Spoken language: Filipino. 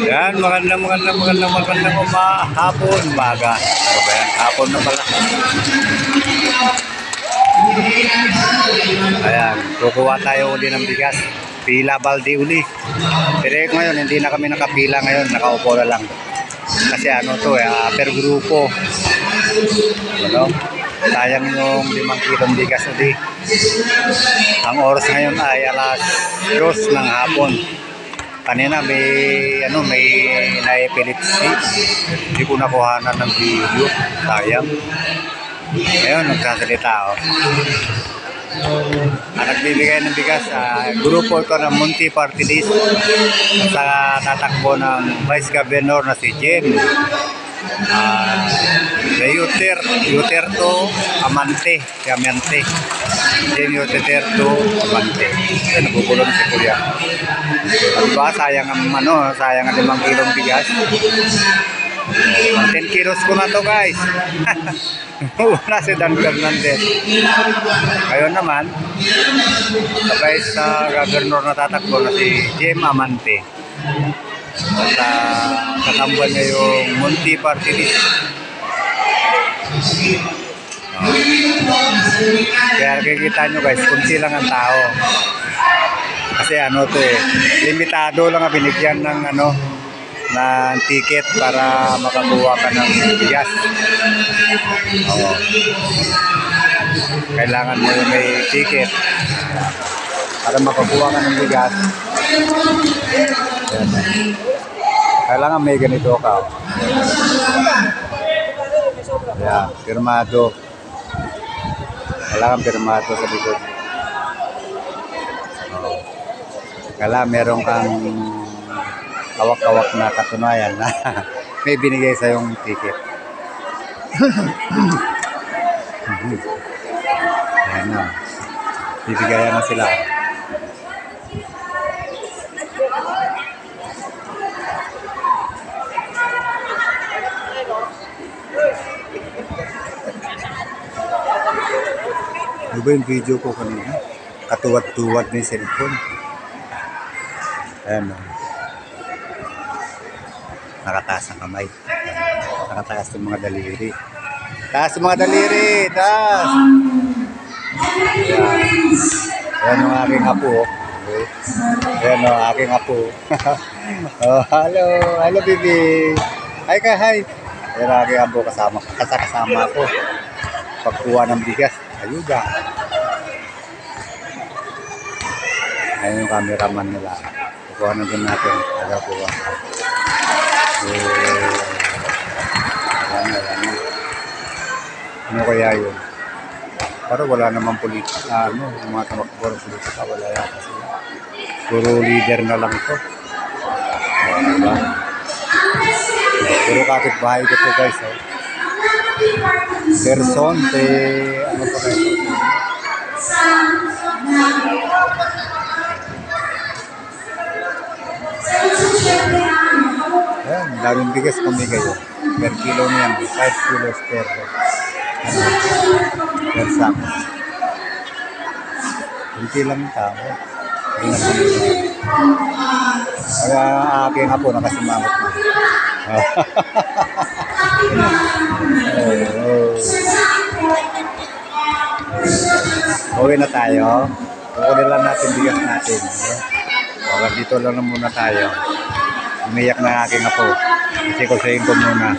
Yan, magandang hapon, umaga. Ano ba yan? Hapon na pala. Ayan, kukuha tayo uli ng bigas. Pila balde uli. Pero ngayon, hindi na kami nakapila ngayon. Nakaupo na lang. Kasi ano to, per grupo. Ano? Sayang yung 5 kilong bigas uli. Ang oras ngayon ay alas 2 ng hapon. Kanina may naipilit hindi ko nakuhanan ng video. Sayang. Ngayon, nagsasalita ako. Nagbibigay ng bigas, grupo ito ng Munti Party List sa tatakbo ng Vice Governor na si Jem Yuterto Amante. Jem Yuterto Amante. Nagugulong si Kuya. Diba, sayang ang 5 kilong bigas. 10 kilos ko na to, guys. Wala si Dan Fernandez. Ngayon naman, sabay sa governor na tatakbo na si Jem Amante. At katamban niya yung Munti Party List. Kaya kikita nyo, guys, kunti lang ang tao. Kasi limitado lang ang binigyan ng ng ticket para makakuha ka ng bigas. Oo. Kailangan mo yung may ticket para makakuha ka ng bigas. Kailangan may ganito ka. Yeah, pirmado. Kailangan pirmado sa likod. Kailangan meron kang kawak-kawak na katunayan na may binigay sa yung ticket. Ayan na. Bibigayan na sila. Ano ba yung video ko kanina? Katuwad-tuwad na yung cellphone. Ayan na. Nakataas ang kamay. Nakataas yung mga daliri. Taas yung mga daliri! Taas! Ayan yung aking apo. Ayan yung aking apo. Oh, hello! Hello, baby! Hi ka, hi! Ayan yung aking apo kasama ko. Pagkuha ng bigas. Ayuda. Ayan yung cameraman nila. Kukuha na din natin. Kukuha. Ano kaya yun? Pero wala naman politika, mga tamakbo ng politika, wala yata sila. Puro leader na lang ito. Diba? Puro kapitbahay ko ito, guys. Person, ano pa kayo? Ayan, daming bigas kami kayo. Per kilo niyan, 5 kilos per sack. Hindi lang tao. Hindi na kami. Kaya aking apo nakasimangot na. Uwi na tayo. Kukunin lang natin bigas natin. Dito lang na muna tayo. Umiyak na aking apo. Kasi kusayin ko muna.